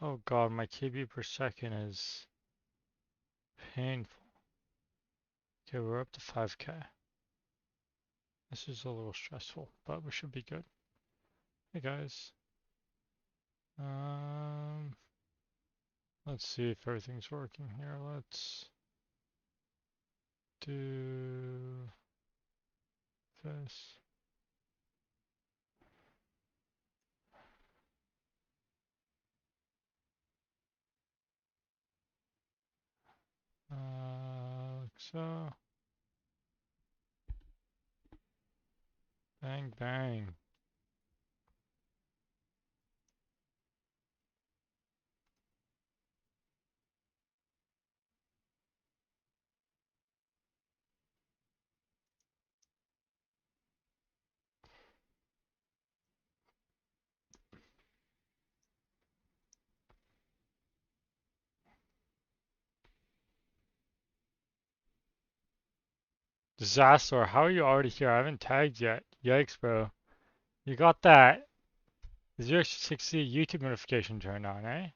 Oh god, my KB per second is painful. Okay, we're up to 5K. This is a little stressful, but we should be good. Hey guys. Um, let's see if everything's working here. Let's do this. Like so. Bang, bang. Disaster, how are you already here? I haven't tagged yet. Yikes, bro. You got that 060 YouTube notification turned on, eh?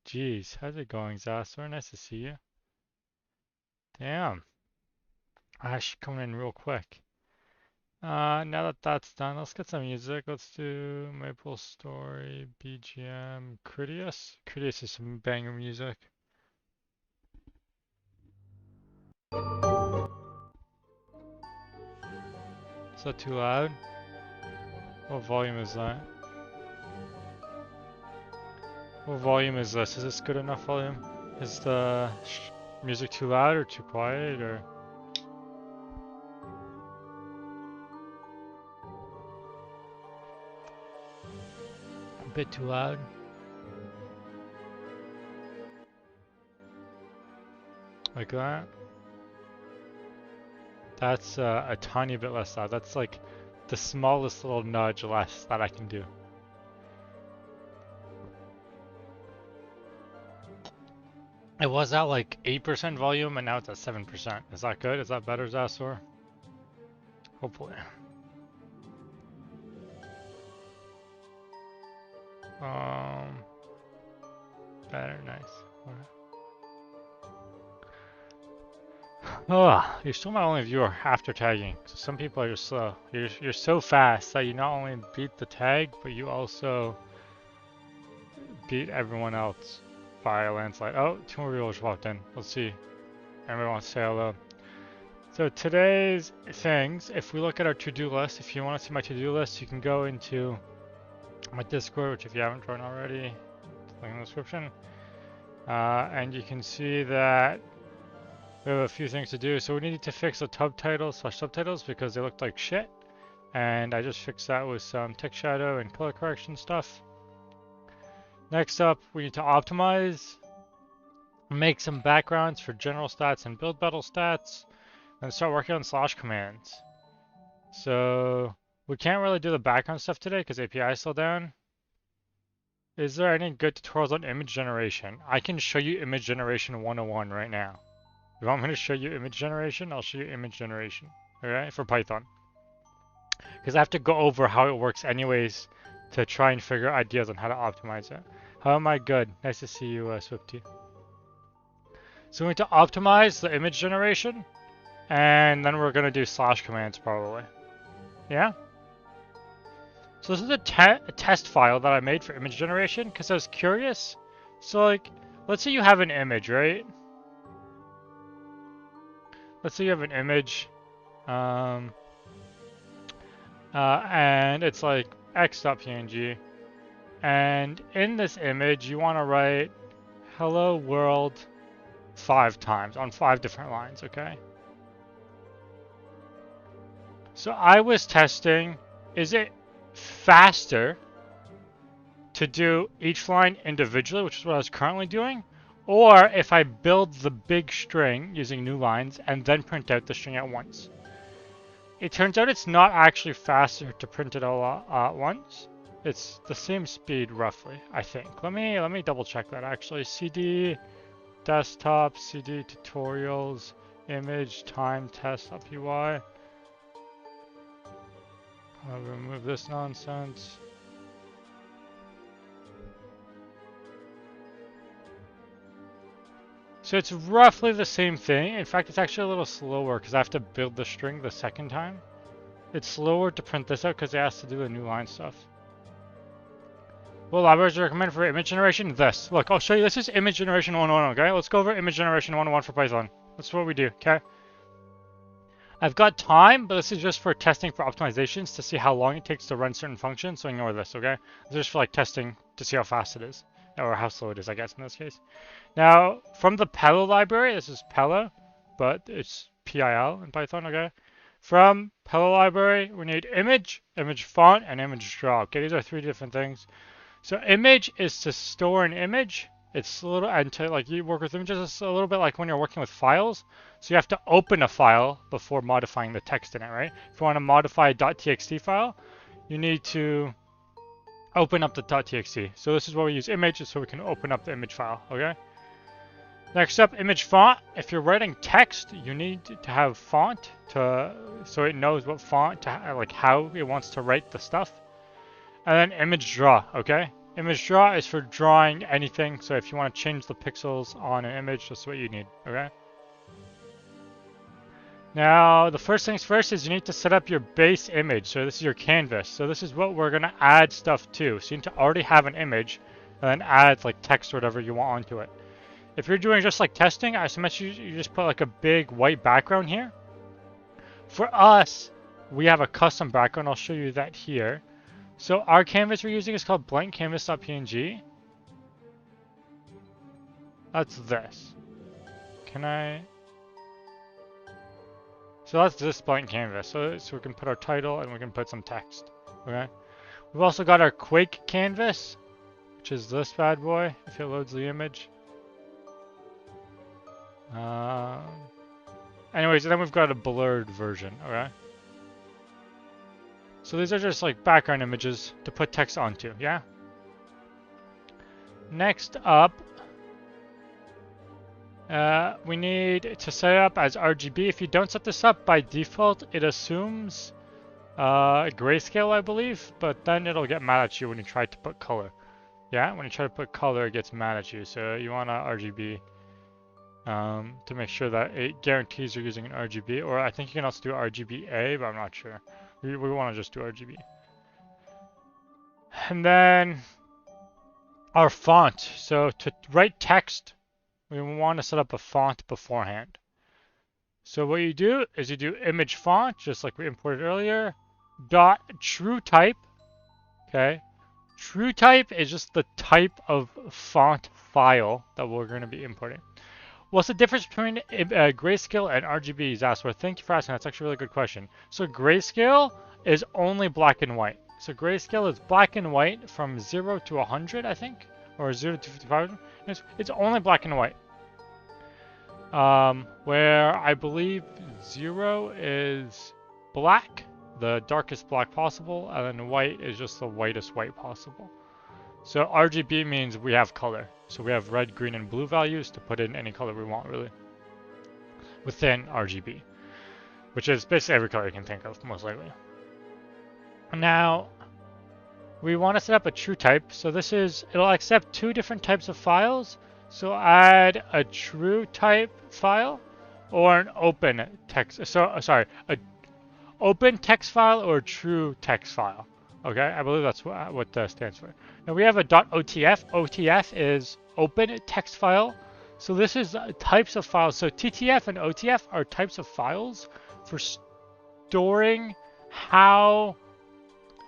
Jeez, how's it going, Zastor? Nice to see you. Damn. Ash coming in real quick. Now that that's done, let's get some music. Let's do Maple Story, BGM, Critias. Critias is some banger music. Is that too loud? What volume is that? What volume is this? Is this good enough volume? Is the music too loud or too quiet or? A bit too loud? Like that? That's a tiny bit less loud. That's like the smallest little nudge less that I can do. It was at like 8% volume and now it's at 7%. Is that good? Is that better, Zasor? Hopefully. Better, nice. Oh, you're still my only viewer after tagging. Some people are just slow. You're so fast that you not only beat the tag, but you also beat everyone else by a landslide. Oh, 2 more viewers walked in. Let's see. Everyone wants to say hello. So today's things, if we look at our to-do list, if you want to see my to-do list, you can go into my Discord, which if you haven't joined already, link in the description. And you can see that we have a few things to do. So we needed to fix the subtitles because they looked like shit. And I just fixed that with some text shadow and color correction stuff. Next up, we need to optimize, make some backgrounds for general stats and build battle stats, and start working on slash commands. So we can't really do the background stuff today because API is still down. Is there any good tutorials on image generation? I can show you image generation 101 right now. If you want me to show you image generation, I'll show you image generation. Okay, for Python. Because I have to go over how it works anyways to try and figure ideas on how to optimize it. How am I good? Nice to see you, Swifty. So we need to optimize the image generation, and then we're going to do slash commands probably. Yeah? So this is a test file that I made for image generation because I was curious. So like, let's say you have an image, right? Let's say you have an image, and it's like x.png, and in this image you want to write hello world 5 times on 5 different lines, okay? So I was testing, is it faster to do each line individually, which is what I was currently doing, or if I build the big string using new lines and then print out the string at once. It turns out it's not actually faster to print it all at once. It's the same speed roughly, I think. Let me double check that actually. CD desktop, CD tutorials, image time test.py. I'll remove this nonsense. So it's roughly the same thing. In fact, it's actually a little slower because I have to build the string the second time. It's slower to print this out because it has to do the new line stuff. What libraries are recommended for image generation? This. Look, I'll show you. This is image generation 101, okay? Let's go over image generation 101 for Python. That's what we do, okay? I've got time, but this is just for testing for optimizations to see how long it takes to run certain functions, so ignore this, okay? This is just for like testing to see how fast it is, or how slow it is, I guess, in this case. Now, from the Pelo library, this is Pelo, but it's PIL in Python, okay? From Pelo library, we need image, image font, and image draw. Okay, these are three different things. So image is to store an image. It's a little, and to like you work with images, it's a little bit like when you're working with files. So you have to open a file before modifying the text in it, right? If you want to modify a .txt file, you need to open up the .txt. So this is why we use image, so we can open up the image file, okay? Next up, image font. If you're writing text, you need to have font so it knows what font, like how it wants to write the stuff. And then image draw, okay? Image draw is for drawing anything, so if you want to change the pixels on an image, that's what you need, okay? Now, the first things first is you need to set up your base image. So this is your canvas. So this is what we're going to add stuff to. So you need to already have an image and then add like text or whatever you want onto it. If you're doing just like testing, I suggest you just put like a big white background here. For us, we have a custom background. I'll show you that here. So our canvas we're using is called blankcanvas.png. That's this. Can I? So that's this blank canvas. So we can put our title and we can put some text. Okay. We've also got our Quake canvas, which is this bad boy. If it loads the image. Anyways, and then we've got a blurred version. Okay. So these are just like background images to put text onto, yeah? Next up, we need to set it up as RGB. If you don't set this up by default, it assumes grayscale, I believe, but then it'll get mad at you when you try to put color. Yeah, when you try to put color, it gets mad at you. So you want a RGB to make sure that it guarantees you're using an RGB, or I think you can also do RGBA, but I'm not sure. We want to just do RGB. And then our font. So to write text, we want to set up a font beforehand. So what you do is you do image font, just like we imported earlier, dot true type. Okay. True type is just the type of font file that we're going to be importing. What's the difference between Grayscale and RGB? He's asked. Well, thank you for asking. That's actually a really good question. So Grayscale is only black and white. So Grayscale is black and white from 0 to 100, I think, or 0 to 55. It's only black and white. Where I believe 0 is black, the darkest black possible, and then white is just the whitest white possible. So RGB means we have color. So we have red, green, and blue values to put in any color we want, really, within RGB, which is basically every color you can think of, most likely. Now, we want to set up a true type. So this is, it'll accept two different types of files. So add a true type file or an open text. So sorry, a open text file or a true text file. Okay, I believe that's what that stands for. Now we have a .otf. OTF is open text file. So this is types of files. So TTF and OTF are types of files for storing how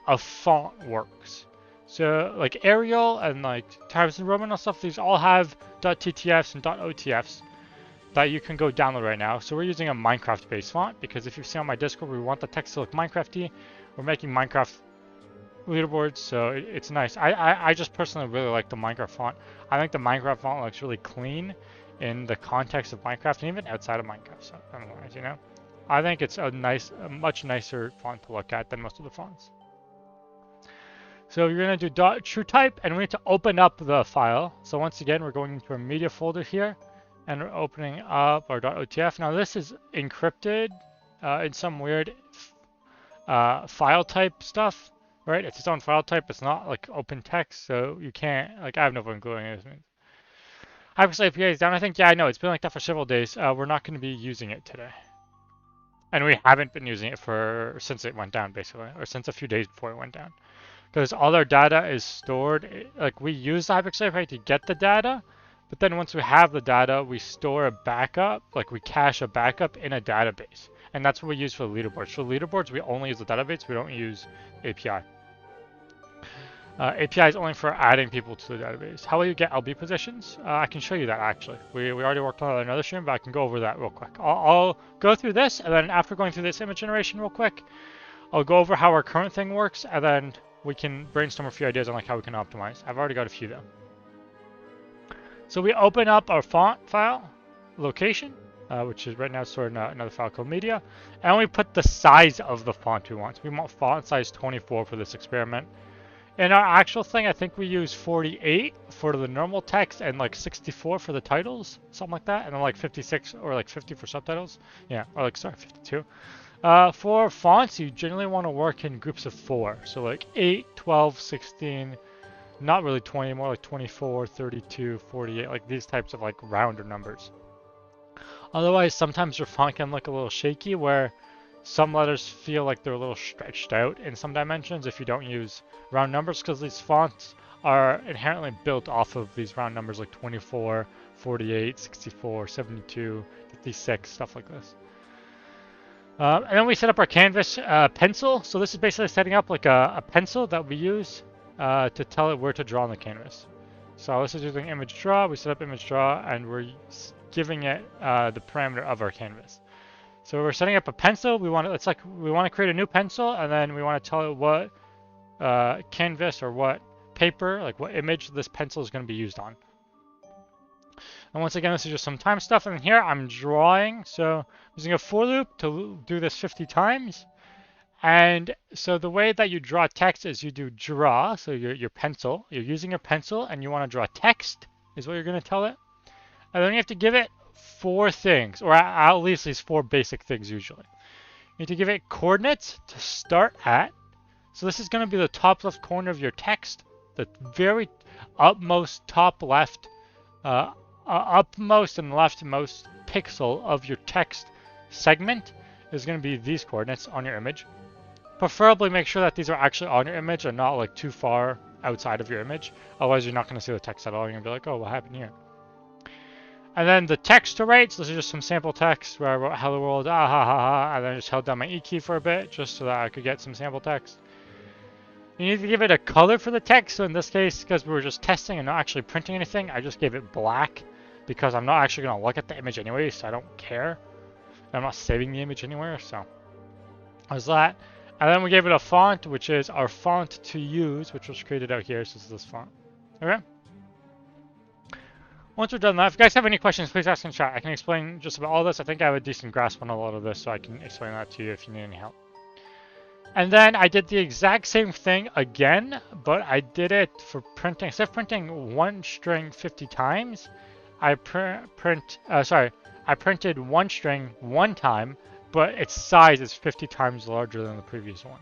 a font works. So like Arial and like Times New Roman and stuff, these all have .ttfs and .otfs that you can go download right now. So we're using a Minecraft based font because if you see on my Discord, we want the text to look Minecrafty. We're making Minecraft leaderboards, so it's nice. I just personally really like the Minecraft font. I think the Minecraft font looks really clean in the context of Minecraft and even outside of Minecraft. So I don't know, you know, I think it's a much nicer font to look at than most of the fonts. So you're gonna do .true type, and we need to open up the file. So once again, we're going into a media folder here, and we're opening up our .otf. Now this is encrypted in some weird file type stuff. Right, it's its own file type. It's not like open text, so you can't, like, I have no fun gluing it. Hypixel API is down. I think, yeah, I know. It's been like that for several days. We're not going to be using it today. And we haven't been using it since it went down, basically, or since a few days before it went down. Because all our data is stored, like we use the Hypixel API to get the data, but then once we have the data, we store a backup, like we cache a backup in a database. And that's what we use for the leaderboards. For leaderboards, we only use the database, we don't use API. API is only for adding people to the database. How will you get LB positions? I can show you that actually. We already worked on another stream, but I can go over that real quick. I'll go through this, and then after going through this image generation real quick, I'll go over how our current thing works, and then we can brainstorm a few ideas on like how we can optimize. I've already got a few though. So we open up our font file, location, which is right now stored in another file called media, and we put the size of the font we want. So we want font size 24 for this experiment. In our actual thing, I think we use 48 for the normal text and like 64 for the titles, something like that, and then like 56 or like 50 for subtitles. Yeah, or like, sorry, 52. For fonts, you generally want to work in groups of 4. So like 8, 12, 16, not really 20, more like 24, 32, 48, like these types of like rounder numbers. Otherwise, sometimes your font can look a little shaky where some letters feel like they're a little stretched out in some dimensions if you don't use round numbers, because these fonts are inherently built off of these round numbers like 24, 48, 64, 72, 56, stuff like this. And then we set up our canvas pencil. So this is basically setting up like a pencil that we use to tell it where to draw on the canvas. So this is using image draw. We set up image draw, and we're giving it the parameter of our canvas. So we're setting up a pencil. We want to create a new pencil, and then we want to tell it what canvas or what paper, like what image this pencil is going to be used on. And once again, this is just some time stuff. And here I'm drawing, so using a for loop to do this 50 times. And so the way that you draw text is you do draw, so your pencil. You're using your pencil, and you want to draw text, is what you're going to tell it. And then you have to give it 4 things, or at least these 4 basic things usually. You need to give it coordinates to start at. So this is going to be the top left corner of your text, the very upmost top left, upmost and leftmost pixel of your text segment is going to be these coordinates on your image. Preferably make sure that these are actually on your image and not like too far outside of your image. Otherwise you're not going to see the text at all. You're going to be like, oh, what happened here? And then the text to write, so this is just some sample text where I wrote hello world, ah ha ha ha, and then I just held down my E key for a bit just so that I could get some sample text. You need to give it a color for the text, so in this case, because we were just testing and not actually printing anything, I just gave it black because I'm not actually going to look at the image anyway, so I don't care. I'm not saving the image anywhere, so there's that. And then we gave it a font, which is our font to use, which was created out here, so this is this font. Okay? Once we're done that, if you guys have any questions, please ask in chat. I can explain just about all this. I think I have a decent grasp on a lot of this, so I can explain that to you if you need any help. And then I did the exact same thing again, but I did it for printing. Instead of printing one string 50 times, I printed one string one time, but its size is 50 times larger than the previous one.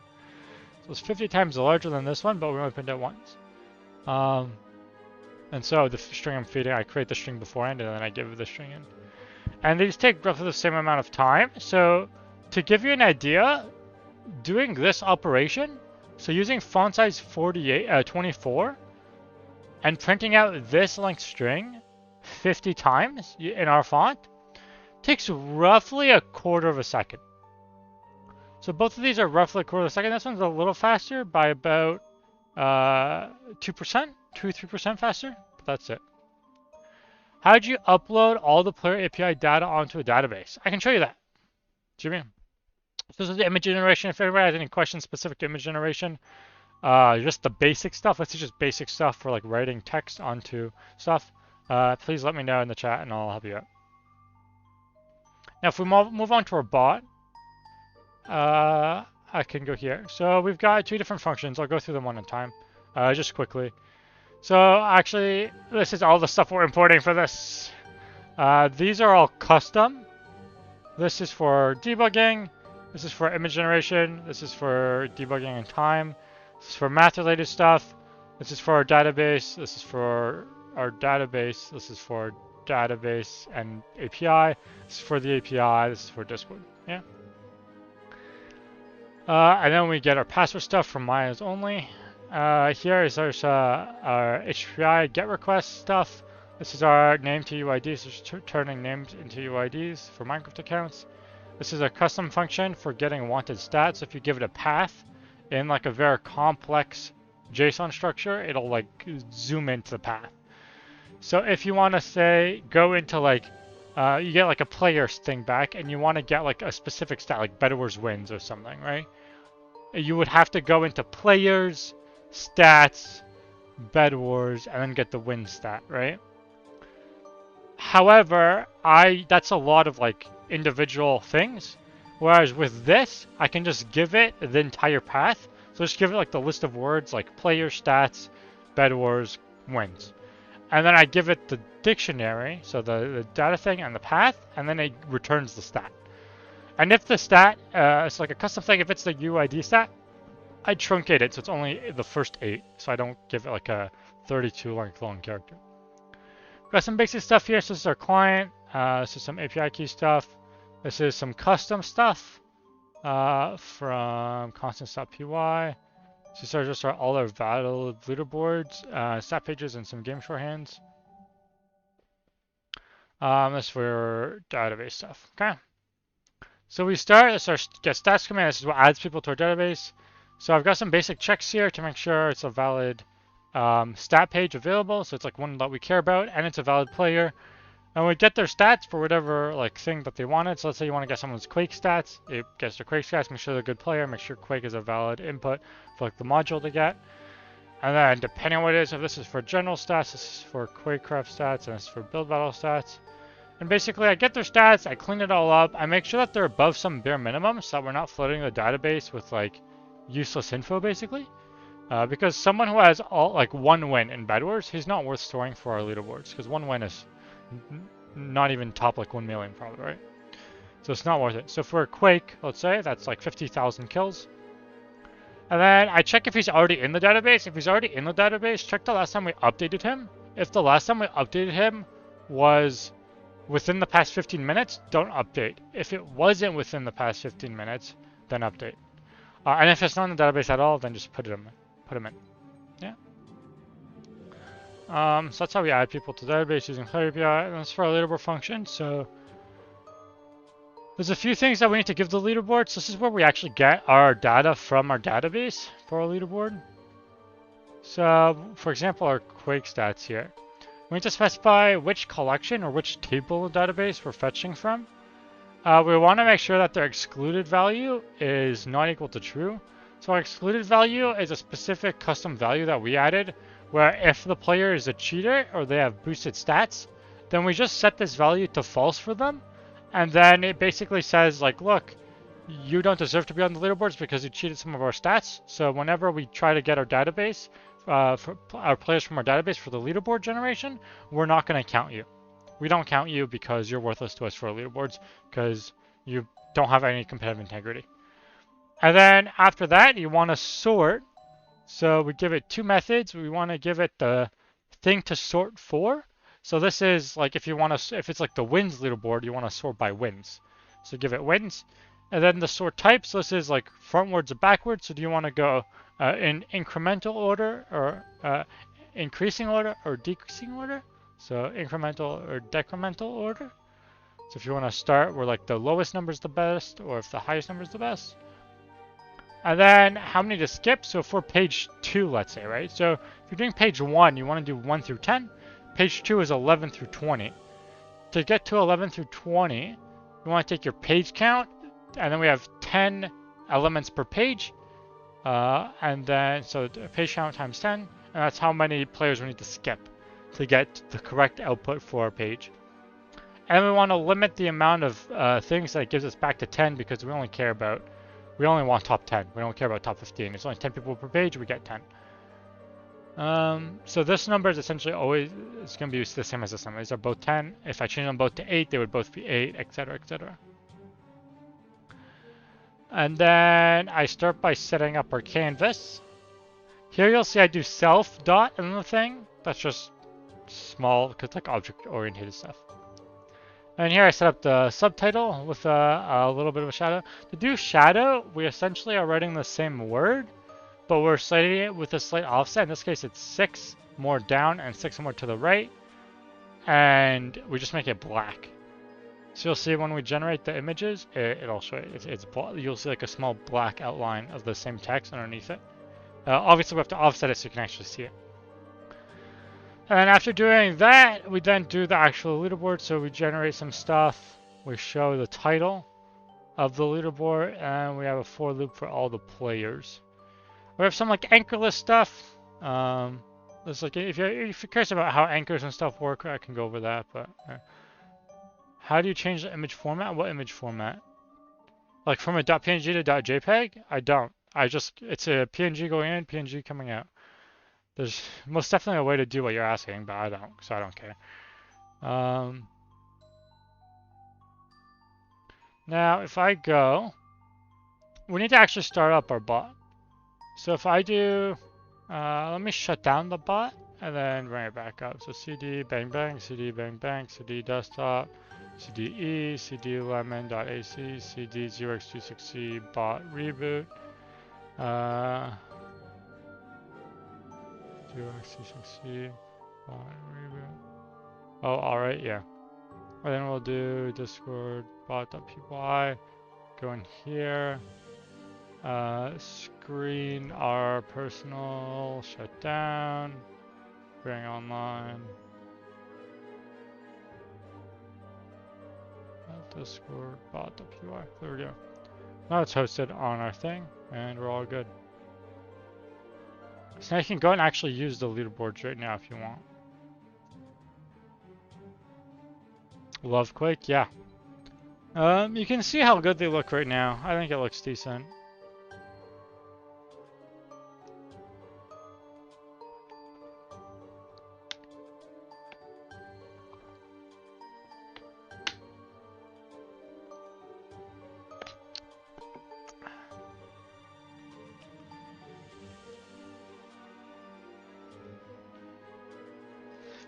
So it's 50 times larger than this one, but we only printed it once. And so the string I'm feeding, I create the string beforehand, and then I give the string in. And these take roughly the same amount of time. So to give you an idea, doing this operation, so using font size 24, and printing out this length string 50 times in our font, takes roughly a quarter of a second. So both of these are roughly a quarter of a second. This one's a little faster by about 2%. 2-3% faster, but that's it. How did you upload all the player API data onto a database? I can show you that. Jimmy. This is the image generation. If anybody has any questions specific to image generation, just the basic stuff. This is just basic stuff for like writing text onto stuff. Please let me know in the chat and I'll help you out. Now if we move on to our bot, I can go here. So we've got 2 different functions. I'll go through them one at a time, just quickly. So actually, this is all the stuff we're importing for this. These are all custom. This is for debugging. This is for image generation. This is for debugging in time. This is for math-related stuff. This is for our database. This is for our database. This is for database and API. This is for the API. This is for Discord. Yeah. And then we get our password stuff from Maya's only. Here is our HTTP GET request stuff. This is our name to UIDs, so just turning names into UIDs for Minecraft accounts. This is a custom function for getting wanted stats. If you give it a path in like a very complex JSON structure, it'll like zoom into the path. So if you want to say go into like you get like a player's thing back and you want to get like a specific stat like Bedwars wins or something, right? You would have to go into players, stats, Bedwars, and then get the win stat, right? However, that's a lot of like individual things. Whereas with this, I can just give it the entire path. So just give it like the list of words like player, stats, Bedwars, wins. And then I give it the dictionary, so the data thing and the path, and then it returns the stat. And if the stat, it's like a custom thing, if it's the UID stat, I truncate it so it's only the first 8, so I don't give it like a 32 length long character. Got some basic stuff here, so this is our client, this is some API key stuff, this is some custom stuff from constants.py. These are just all our valid leaderboards, stat pages, and some game shorthands. This is for database stuff. Okay. So we start. This is our get stats command. This is what adds people to our database. So I've got some basic checks here to make sure it's a valid stat page available. So it's like one that we care about, and it's a valid player. And we get their stats for whatever like thing that they wanted. So let's say you want to get someone's Quake stats. It gets their Quake stats. Make sure they're a good player. Make sure Quake is a valid input for like the module to get. And then depending on what it is, if this is for general stats, this is for Quakecraft stats, and this is for build battle stats. And basically I get their stats, I clean it all up, I make sure that they're above some bare minimum so that we're not flooding the database with like useless info basically. Because someone who has all like 1 win in Bedwars, he's not worth storing for our leaderboards because 1 win is not even top like 1 million probably, right? So it's not worth it. So for Quake, let's say, that's like 50,000 kills. And then I check if he's already in the database. If he's already in the database, check the last time we updated him. If the last time we updated him was within the past 15 minutes, don't update. If it wasn't within the past 15 minutes, then update. And if it's not in the database at all, then just put him in. Yeah. So that's how we add people to the database using Player API. And that's for our leaderboard function. So there's a few things that we need to give the leaderboard. So this is where we actually get our data from our database for our leaderboard. So for example, our Quake stats here. We need to specify which collection or which table of database we're fetching from. We want to make sure that their excluded value is not equal to true. So our excluded value is a specific custom value that we added, where if the player is a cheater or they have boosted stats, then we just set this value to false for them. And then it basically says like, look, you don't deserve to be on the leaderboards because you cheated some of our stats. So whenever we try to get our database, for our players from our database for the leaderboard generation, we're not going to count you. We don't count you because you're worthless to us for our leaderboards because you don't have any competitive integrity. And then after that, you want to sort. So we give it 2 methods. We want to give it the thing to sort for. So this is like if it's like the wins leaderboard, you want to sort by wins. So give it wins. And then the sort type, so this is like frontwards or backwards. So do you want to go in incremental order or increasing order or decreasing order? So incremental or decremental order. So if you want to start where like the lowest number is the best or if the highest number is the best. And then how many to skip? So for page 2, let's say, right? So if you're doing page 1, you want to do 1 through 10. Page 2 is 11 through 20. To get to 11 through 20, you want to take your page count, and then we have 10 elements per page. And then, so page count times 10, and that's how many players we need to skip to get the correct output for our page. And we want to limit the amount of things that it gives us back to 10 because we only want top 10. We don't care about top 15. It's only 10 people per page, we get 10. So this number is essentially always, it's going to be the same as this number. These are both 10. If I change them both to 8, they would both be 8, etc., etc. And then I start by setting up our canvas. Here you'll see I do self dot and the thing. That's just small, because it's like object-oriented stuff. And here I set up the subtitle with a little bit of a shadow. To do shadow, we essentially are writing the same word, but we're sliding it with a slight offset. In this case, it's 6 more down and 6 more to the right. And we just make it black. So you'll see when we generate the images, it'll show it. You'll see like a small black outline of the same text underneath it. Obviously, we have to offset it so you can actually see it. And after doing that, we then do the actual leaderboard. So we generate some stuff. We show the title of the leaderboard, and we have a for loop for all the players. We have some like anchorless stuff. There's like if you're curious about how anchors and stuff work, I can go over that. But how do you change the image format? What image format? Like from a .png to .jpeg? I don't. It's a PNG going in, PNG coming out. There's most definitely a way to do what you're asking, but I don't, so I don't care. Now, if I go, we need to actually start up our bot. So if I do, let me shut down the bot and then bring it back up. So cd bang bang, cd bang bang, cd desktop, cd cd lemon.ac, cd 0x26c bot reboot. 0x26c bot reboot. Oh, alright, yeah. And then we'll do discord bot.py, go in here, screen our personal, shut down, bring online, discord bot.py, there we go. Now it's hosted on our thing, and we're all good. So now you can go and actually use the leaderboards right now if you want. Lovequake, yeah. You can see how good they look right now. I think it looks decent.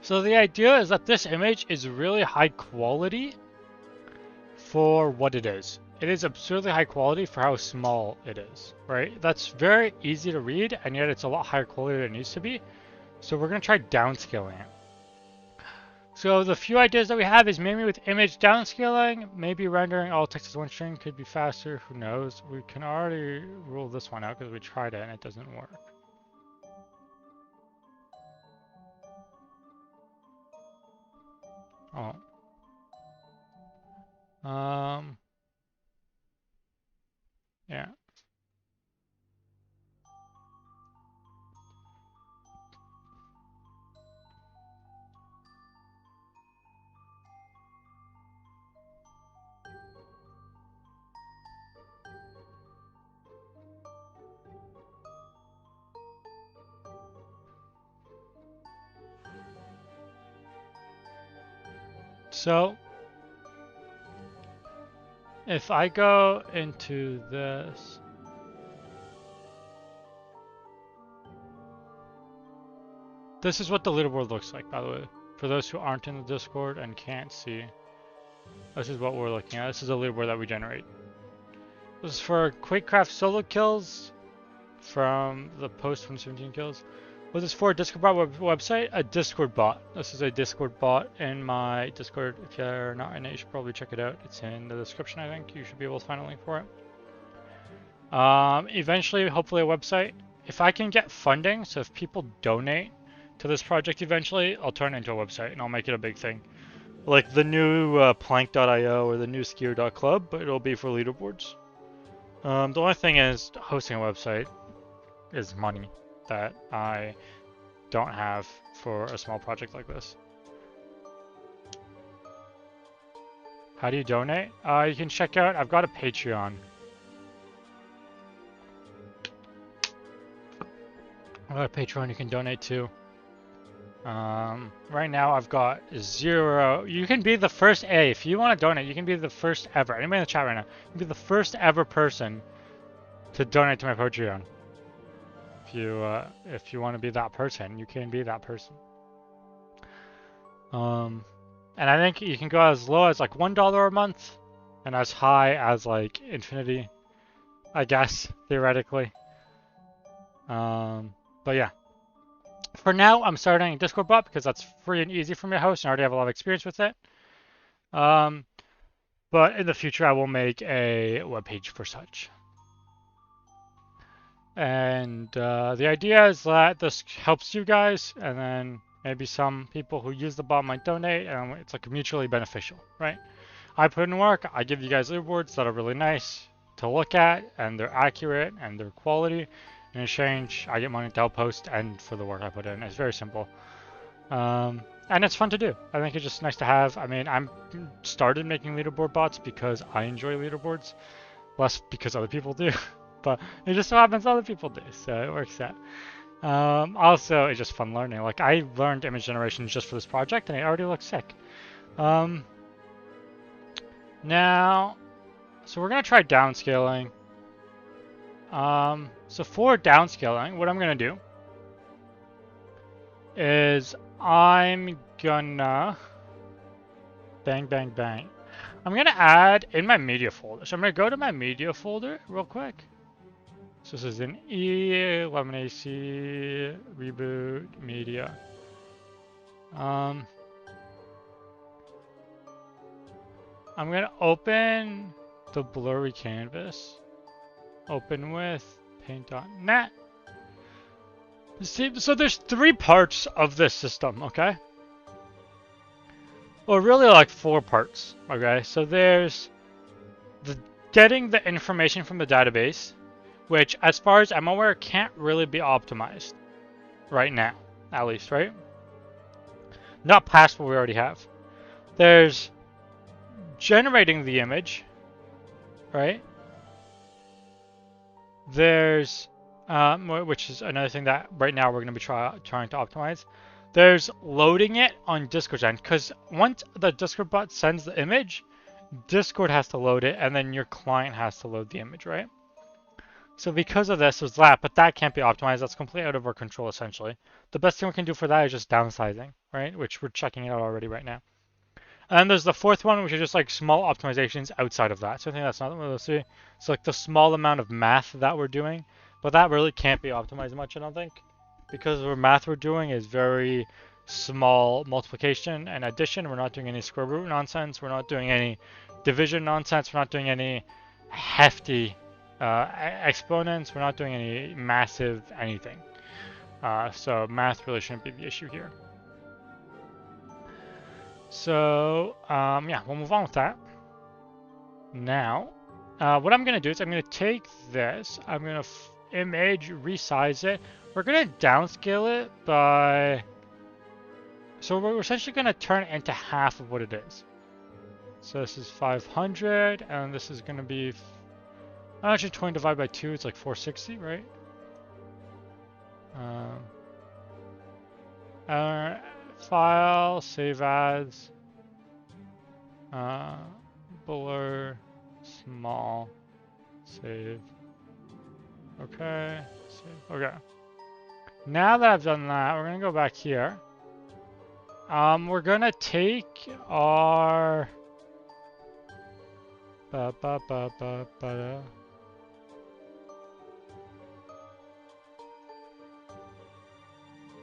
So the idea is that this image is really high quality for what it is. It is absurdly high quality for how small it is, right? That's very easy to read, and yet it's a lot higher quality than it needs to be. So we're going to try downscaling it. So the few ideas that we have is maybe with image downscaling, maybe rendering all text as one string could be faster, who knows. We can already rule this one out because we tried it and it doesn't work. Oh. Yeah. So if I go into this, this is what the leaderboard looks like, by the way. For those who aren't in the Discord and can't see, this is what we're looking at. This is a leaderboard that we generate. This is for Quakecraft solo kills from the post from 17 kills. What is this for? Discord bot website? A Discord bot. This is a Discord bot in my Discord. If you're not in it, you should probably check it out. It's in the description, I think. You should be able to find a link for it. Eventually, hopefully a website. If I can get funding, so if people donate to this project eventually, I'll turn it into a website and I'll make it a big thing. Like the new plank.io or the new skier.club, but it'll be for leaderboards. The only thing is hosting a website is money that I don't have for a small project like this. How do you donate? You can check out, I've got a Patreon. I've got a Patreon you can donate to. Right now I've got 0. You can be the first if you want to donate, you can be the first ever. Anybody in the chat right now, you can be the first ever person to donate to my Patreon. If you want to be that person, you can be that person. And I think you can go as low as like $1 a month and as high as like infinity, I guess, theoretically. But yeah. For now, I'm starting a Discord bot because that's free and easy for me to host and I already have a lot of experience with it. But in the future, I will make a webpage for such. And the idea is that this helps you guys, and then maybe some people who use the bot might donate, and it's like mutually beneficial, right? I put in work, I give you guys leaderboards that are really nice to look at, and they're accurate, and they're quality. In exchange, I get money to help post and for the work I put in. It's very simple. And it's fun to do. I think it's just nice to have. I mean, I'm started making leaderboard bots because I enjoy leaderboards, less because other people do. But it just so happens other people do, so it works out. Also, it's just fun learning. Like, I learned image generation just for this project, and it already looks sick. Now, so we're going to try downscaling. So for downscaling, what I'm going to do is I'm gonna bang, bang, bang. I'm gonna add in my media folder. So I'm gonna go to my media folder real quick. So this is an E11AC reboot media. I'm gonna open the blurry canvas. Open with paint.net. See, so there's 3 parts of this system, okay? Well, really like 4 parts, okay? So there's getting the information from the database, which, as far as I'm aware, can't really be optimized right now, at least, right? Not past what we already have. There's generating the image, right? There's, which is another thing that right now we're going to be trying to optimize. There's loading it on Discord's end, because once the Discord bot sends the image, Discord has to load it, and then your client has to load the image, right? So because of this, there's that, but that can't be optimized. That's completely out of our control, essentially. The best thing we can do for that is just downsizing, right? Which we're checking it out already right now. And then there's the 4th one, which is just like small optimizations outside of that. So I think that's not what we'll see. It's like the small amount of math that we're doing, but that really can't be optimized much, I don't think. Because the math we're doing is very small multiplication and addition. We're not doing any square root nonsense. We're not doing any division nonsense. We're not doing any hefty exponents. We're not doing any massive anything. So math really shouldn't be the issue here. So yeah, we'll move on with that. Now, what I'm going to do is I'm going to take this. I'm going to image, resize it. We're going to downscale it by... So we're essentially going to turn it into half of what it is. So this is 500, and this is going to be... Actually, 20 divided by 2, it's like 460, right? File, save as, blur, small, save. Okay, save. Okay. Now that I've done that, we're gonna go back here. We're gonna take our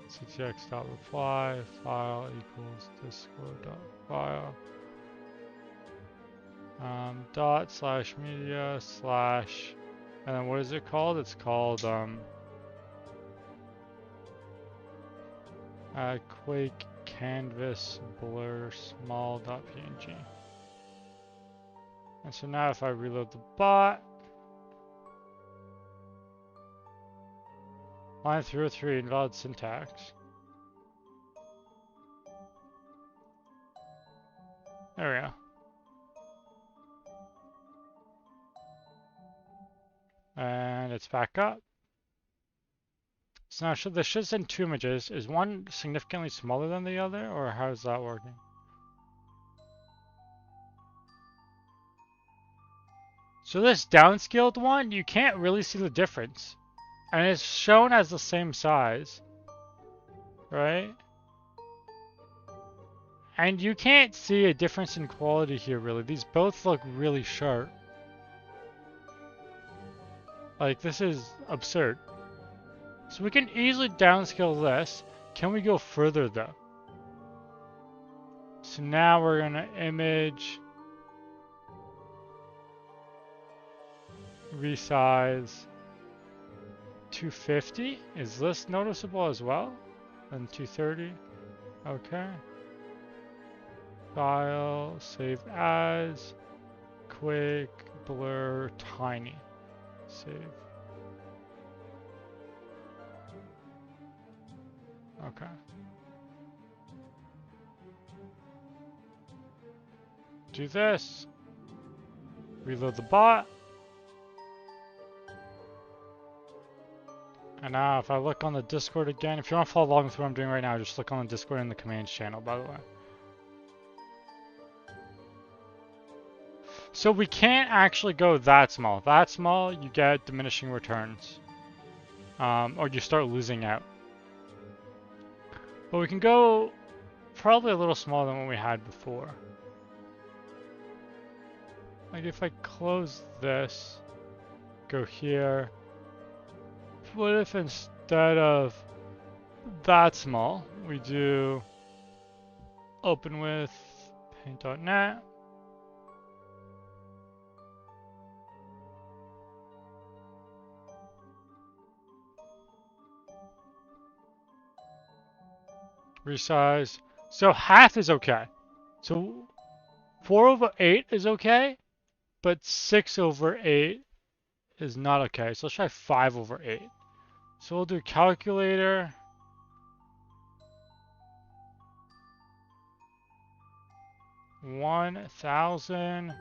ctx.reply file equals discord.file dot slash media slash, and then what is it called? It's called Quake canvas blur small.png. And so now if I reload the bot, line 303, invalid syntax. There we go. And it's back up. So now this should send 2 images. Is one significantly smaller than the other, or how is that working? So this downscaled one, you can't really see the difference. And it's shown as the same size, right? And you can't see a difference in quality here, really. These both look really sharp. Like, this is absurd. So we can easily downscale this. Can we go further, though? So now we're gonna image, resize, 250. Is this noticeable as well? And 230. Okay. File, save as, quick, blur, tiny. Save. Okay. Do this. Reload the bot. And now if I look on the Discord again, if you want to follow along with what I'm doing right now, just look on the Discord in the commands channel, by the way. So we can't actually go that small. That small, you get diminishing returns. Or you start losing out. But we can go probably a little smaller than what we had before. Like if I close this, go here. What if instead of that small, we do open with paint.net. Resize. So half is okay. So 4/8 is okay, but 6/8 is not okay. So let's try 5/8. So we'll do calculator. $1,000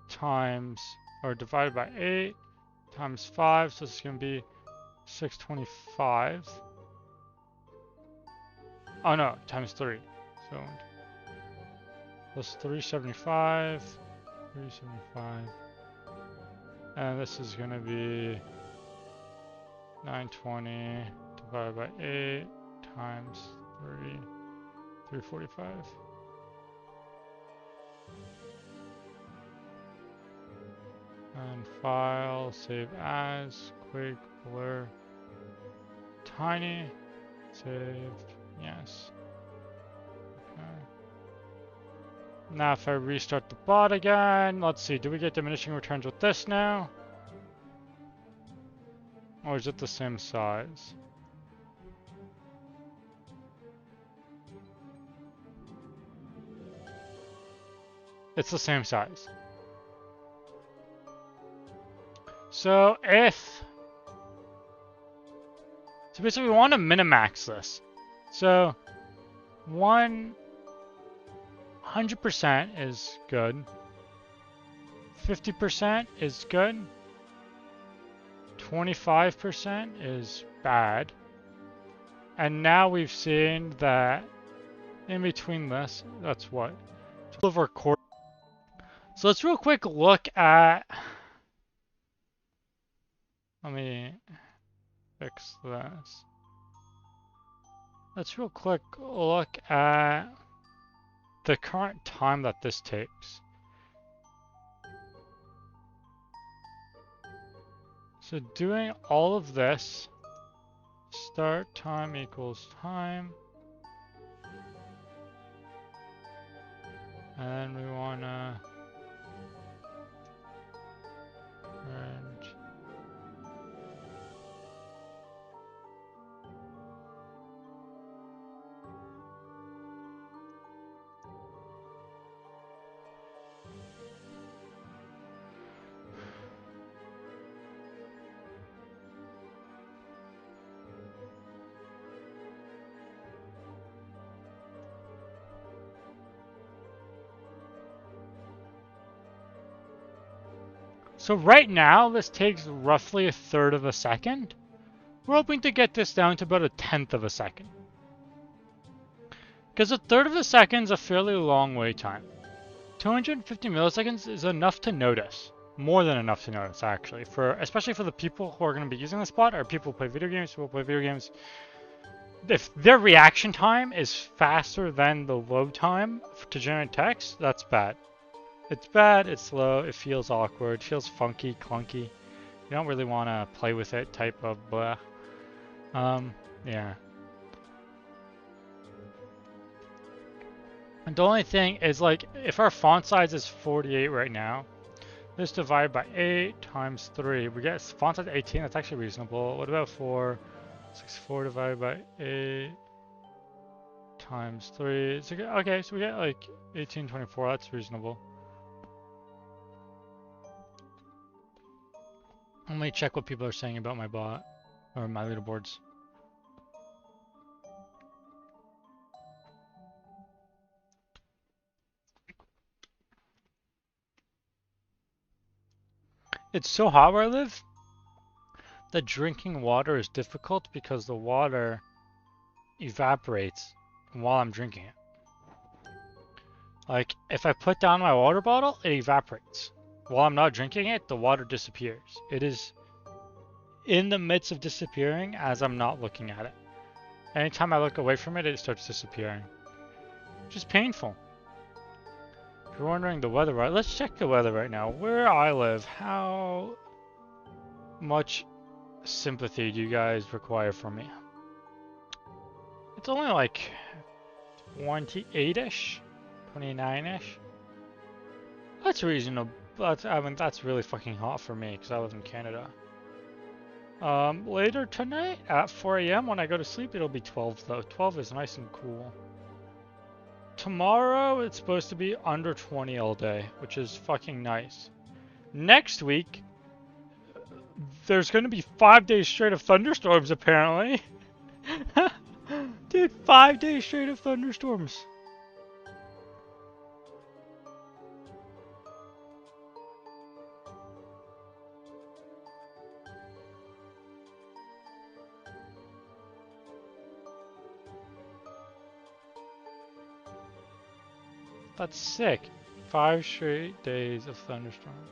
times, or divided by 8 times 5. So it's going to be 625. Oh no, times 3. So plus 375. 375. And this is going to be 920 divided by 8 times 3. 345. And file, save as, quick, blur, tiny, saved, yes. Okay. Now if I restart the bot again, let's see, do we get diminishing returns with this now? Or is it the same size? It's the same size. So basically we want to minimax this. So 100% is good. 50% is good. 25% is bad. And now we've seen that in between this, that's what? 12/4. So let's real quick look at, let me fix this. Let's real quick look at the current time that this takes. So doing all of this, start time equals time. And we wanna print. So right now, this takes roughly 1/3 of a second. We're hoping to get this down to about 1/10 of a second. Because 1/3 of a second is a fairly long wait time. 250 milliseconds is enough to notice. More than enough to notice, actually. Especially for the people who are going to be using this bot, or people who play video games, if their reaction time is faster than the load time to generate text, that's bad. It's bad, it's slow, it feels awkward, feels funky, clunky. You don't really want to play with it type of blah. Yeah. And the only thing is, like, if our font size is 48 right now, this divided by 8 times 3, we get font size 18, that's actually reasonable. What about 4? 64 divided by 8 times 3. So, okay, so we get like 1824, that's reasonable. Let me check what people are saying about my bot, or my leaderboards. It's so hot where I live that drinking water is difficult because the water evaporates while I'm drinking it. Like, if I put down my water bottle, it evaporates. While I'm not drinking it, the water disappears. It is in the midst of disappearing as I'm not looking at it. Anytime I look away from it, it starts disappearing. Which is painful. If you're wondering the weather, right? Let's check the weather right now. Where I live, how much sympathy do you guys require from me? It's only like 28-ish, 29-ish. That's reasonable. I mean, that's really fucking hot for me because I live in Canada. Later tonight at 4 a.m. when I go to sleep, it'll be 12 though. 12 is nice and cool. Tomorrow, it's supposed to be under 20 all day, which is fucking nice. Next week, there's going to be 5 days straight of thunderstorms, apparently. Dude, 5 days straight of thunderstorms. That's sick. 5 straight days of thunderstorms.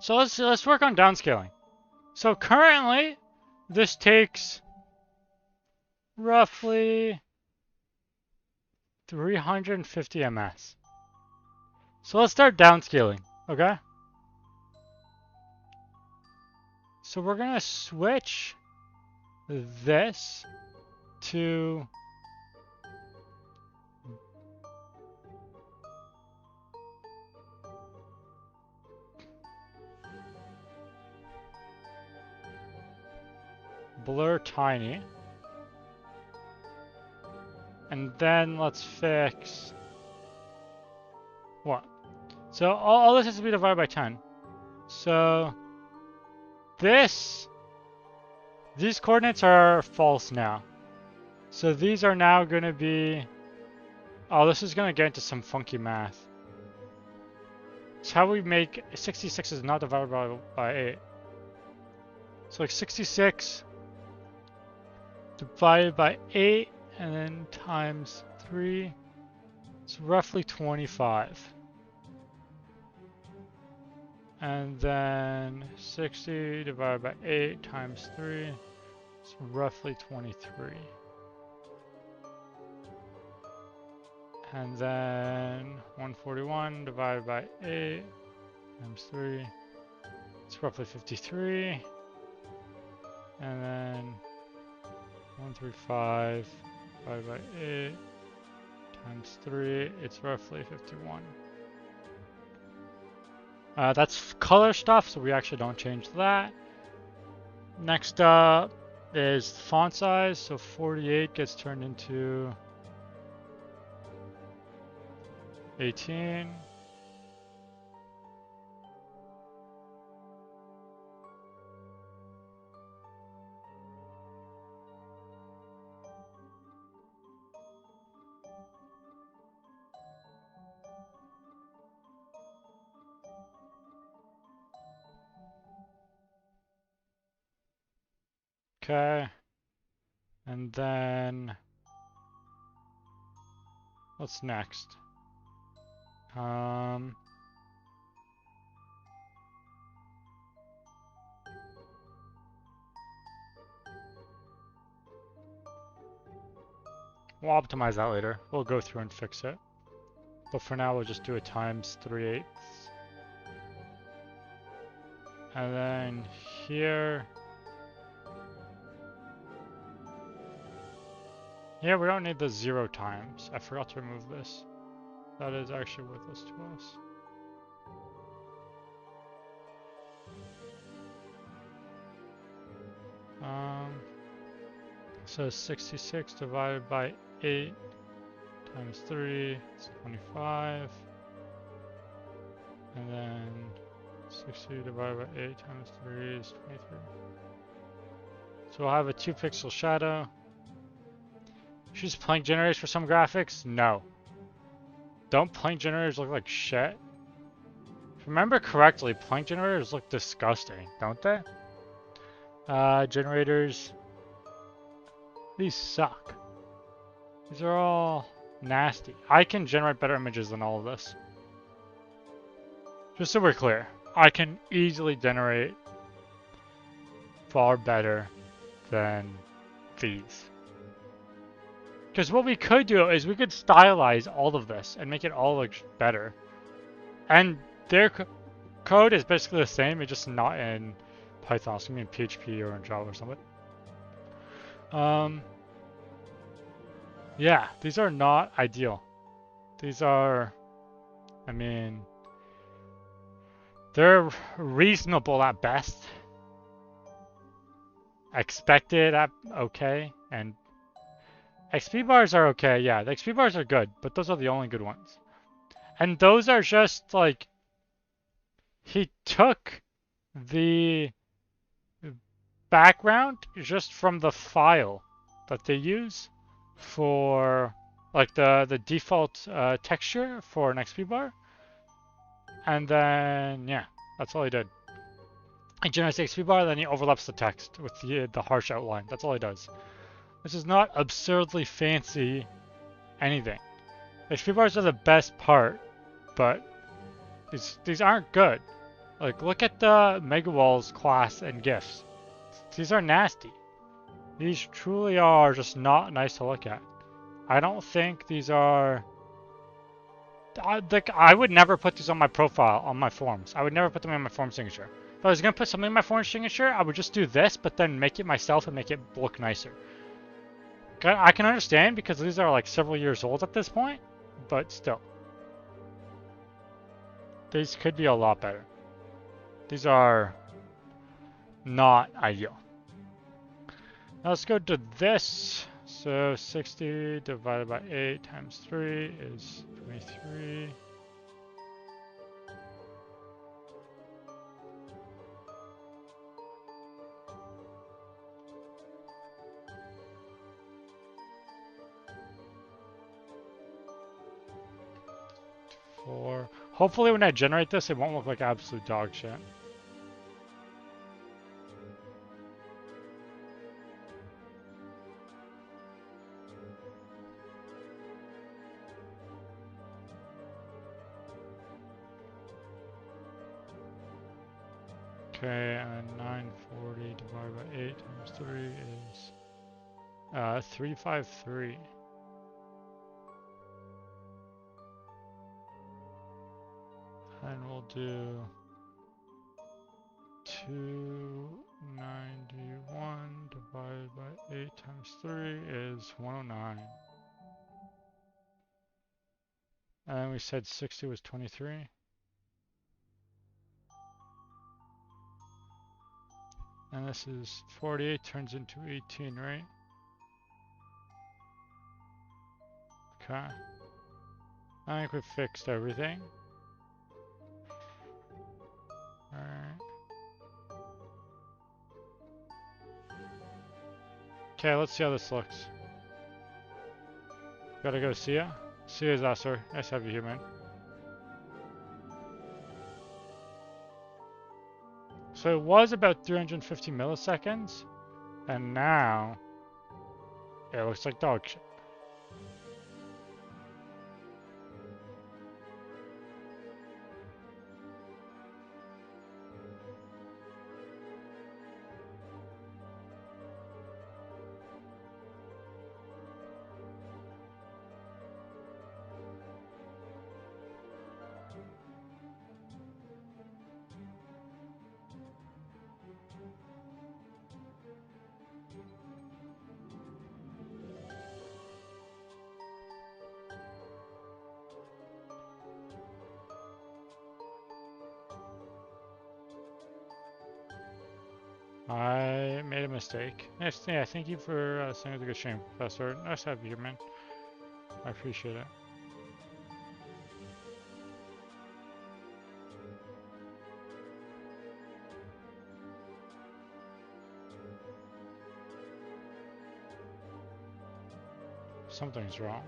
So let's work on downscaling. So currently, this takes roughly 350 ms. So let's start downscaling, okay? So we're gonna switch this to blur tiny. And then let's fix what? So all this has to be divided by 10. So these coordinates are false now. So these are now going to be, oh, this is going to get into some funky math. It's how we make 66 is not divided by 8. So like 66 divided by 8 and then times 3. It's roughly 25. And then 60 divided by 8 times 3 is roughly 23. And then 141 divided by 8 times 3, it's roughly 53. And then 135 divided by 8 times 3, it's roughly 51. That's color stuff, so we actually don't change that. Next up is font size, so 48 gets turned into 18. Okay. And then what's next? We'll optimize that later. We'll go through and fix it. But for now, we'll just do a times 3/8. And then here. Yeah, we don't need the 0 times. I forgot to remove this. That is actually worthless to us. So 66 divided by 8 times 3 is 25. And then 60 divided by 8 times 3 is 23. So we'll have a 2-pixel shadow. Choose plank generators for some graphics? No. Don't plank generators look like shit? If I remember correctly, plank generators look disgusting, don't they? Generators. These suck. These are all nasty. I can generate better images than all of this. Just so we're clear, I can easily generate far better than these. Because what we could do is we could stylize all of this and make it all look better. And their code is basically the same, it's just not in Python. It's going to be in PHP or in Java or something. Yeah, these are not ideal. These are, I mean, they're reasonable at best. Expected at okay, and XP bars are okay, yeah, the XP bars are good, but those are the only good ones. And those are just like, he took the background just from the file that they use for like the default texture for an XP bar. And then, yeah, that's all he did. He generates the XP bar, then he overlaps the text with the harsh outline. That's all he does. This is not absurdly fancy anything. XP bars are the best part, but these aren't good. Like, look at the Megawalls class and GIFs. These are nasty. These truly are just not nice to look at. I don't think these are... I would never put these on my profile, on my forms. I would never put them in my form signature. If I was going to put something in my form signature, I would just do this, but then make it myself and make it look nicer. I can understand because these are like several years old at this point, but still. These could be a lot better. These are not ideal. Now let's go to this. So 60 divided by 8 times 3 is 23. Hopefully when I generate this, it won't look like absolute dog shit. Okay, and 940 divided by 8 times 3 is 353. And we'll do 291 divided by 8 times 3 is 109. And then we said 60 was 23. And this is 48 turns into 18, right? Okay. I think we fixed everything. Alright. Okay, let's see how this looks. Gotta go see ya. See you, Zasser. Nice to have you here, man. So it was about 350 milliseconds, And now it looks like dog shit. I made a mistake. Nice, yeah, thank you for saying it was a good stream, Professor. Nice to have you here, man. I appreciate it. Something's wrong.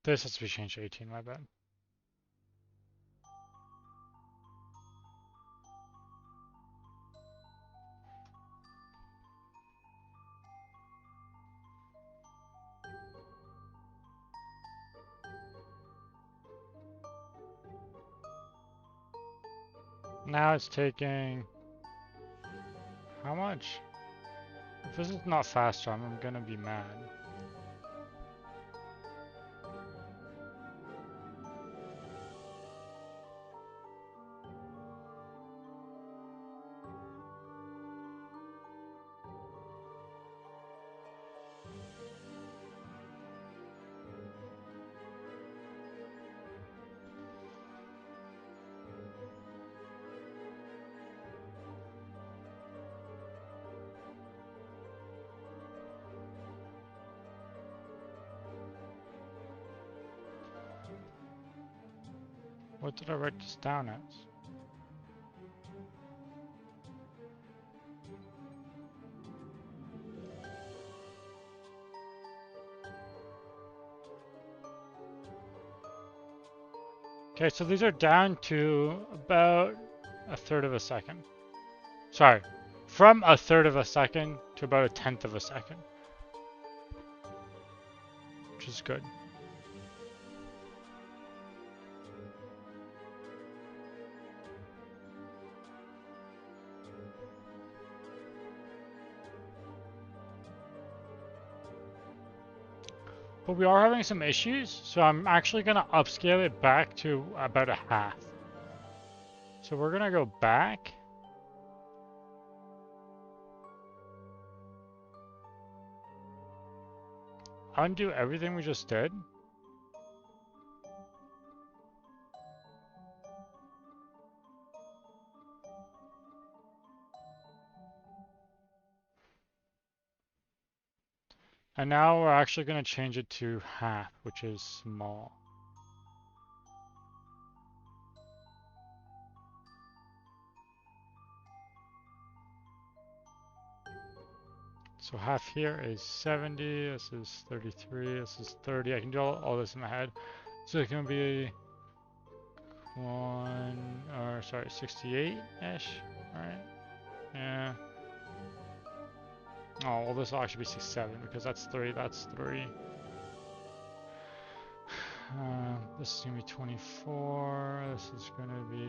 This has to be changed to 18, my bad. Now it's taking... How much? If this is not faster, I'm gonna be mad. What did I write this down as? Okay, so these are down to about a third of a second. Sorry, from a third of a second to about a tenth of a second, which is good. But we are having some issues, so I'm actually going to upscale it back to about a half. So we're going to go back. Undo everything we just did. And now we're actually going to change it to half, which is small. So half here is 70, this is 33, this is 30. I can do all this in my head. So it's going to be 68-ish, right? Yeah. Oh, well, this will actually be 67 because that's 3, that's 3. This is going to be 24, this is going to be...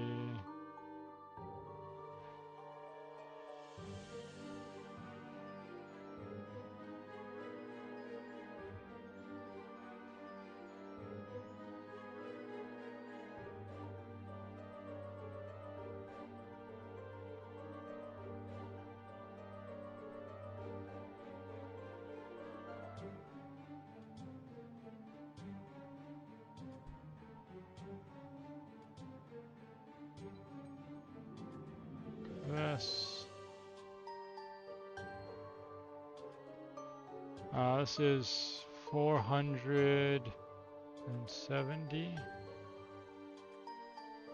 This is 470.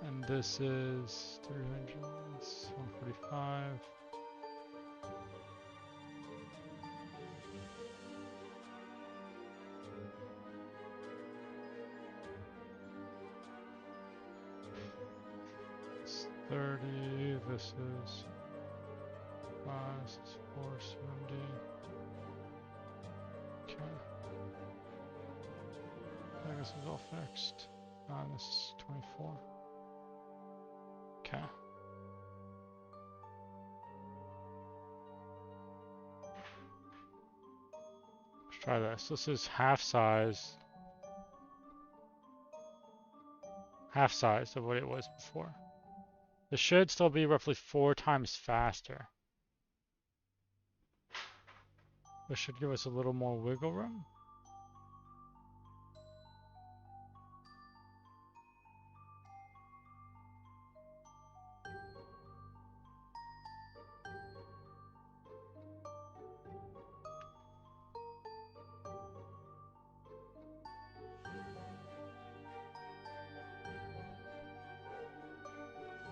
And this is 300, it's 145. It's 30, this is 470. Okay. I guess it's all fixed. This is 24. Okay. Let's try this. This is half size of what it was before. This should still be roughly 4 times faster. This should give us a little more wiggle room.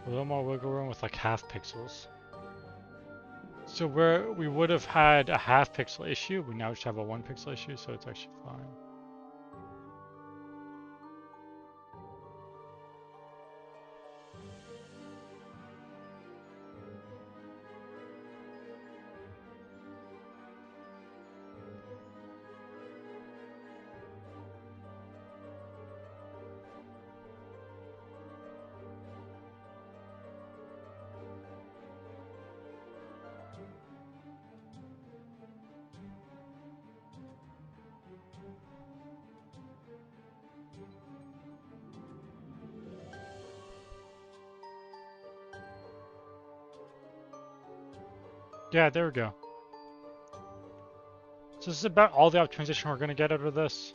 A little more wiggle room with like half pixels. So where we would have had a half pixel issue, we now just have a 1 pixel issue, so it's actually fine. Yeah, there we go. So this is about all the optimization we're going to get out of this.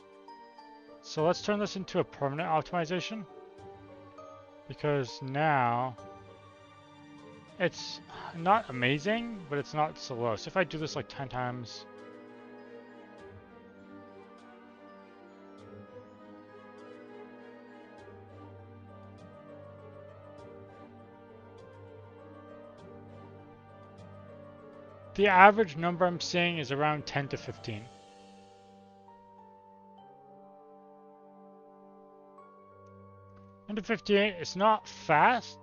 So let's turn this into a permanent optimization. Because now it's not amazing, but it's not slow. So if I do this like 10 times, the average number I'm seeing is around 10 to 15. And to 58, it's not fast,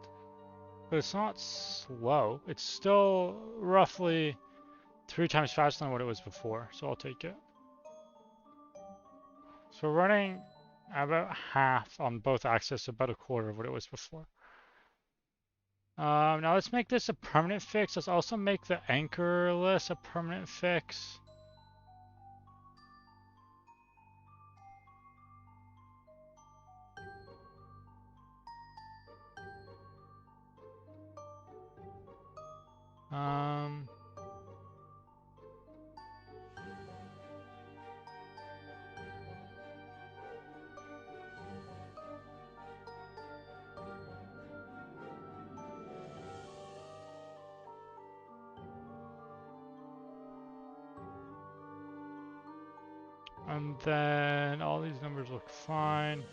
but it's not slow. It's still roughly 3 times faster than what it was before, so I'll take it. So we're running about half on both axes, about a quarter of what it was before. Now let's make this a permanent fix. Let's also make the anchorless a permanent fix. And then all these numbers look fine.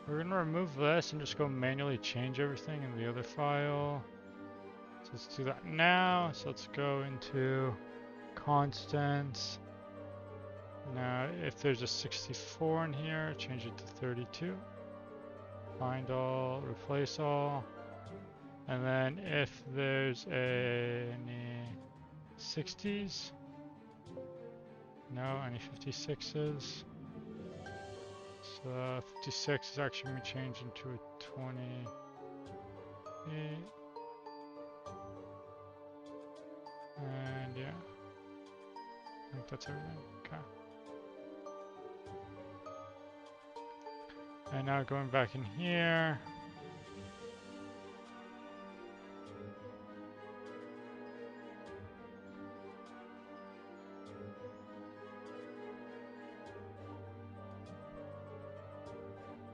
We're gonna remove this and just go manually change everything in the other file. So let's do that now. So let's go into constants. Now, if there's a 64 in here, change it to 32. Find all, replace all. And then if there's any 60s, no, any 56s. So 56 is actually going to change into a 28. And yeah, I think that's everything. Okay. And now going back in here.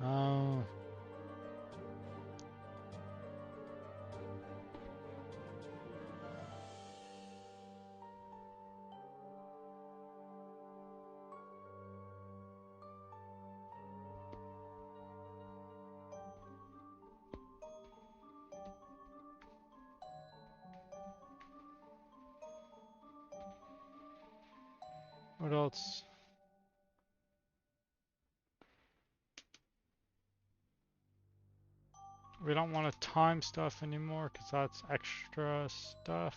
Oh. What else? We don't want to time stuff anymore because that's extra stuff.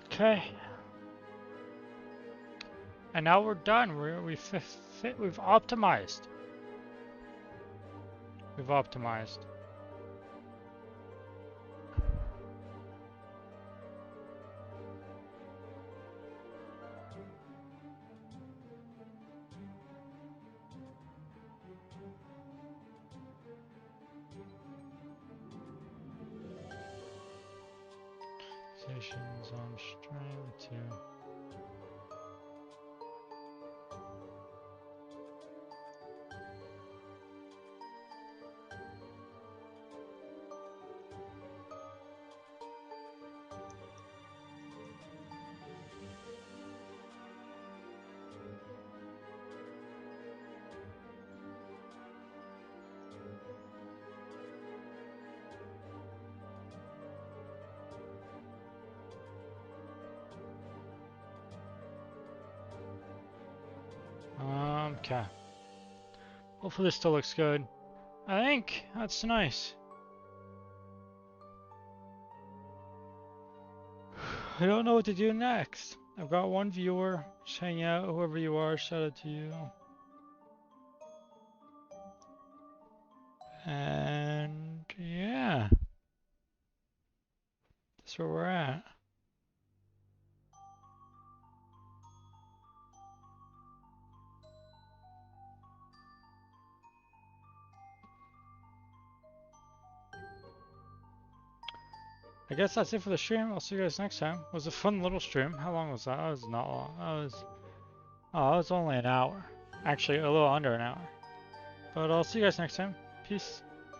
Okay. And now we're done. We've optimized. We've optimized. Sessions on stream too. Okay. Hopefully this still looks good. I think that's nice. I don't know what to do next. I've got one viewer. Just hang out. Whoever you are, shout out to you. And yeah. That's where we're at. I guess that's it for the stream. I'll see you guys next time. It was a fun little stream. How long was that? That was not long. That was only an hour. Actually, a little under an hour. But I'll see you guys next time. Peace.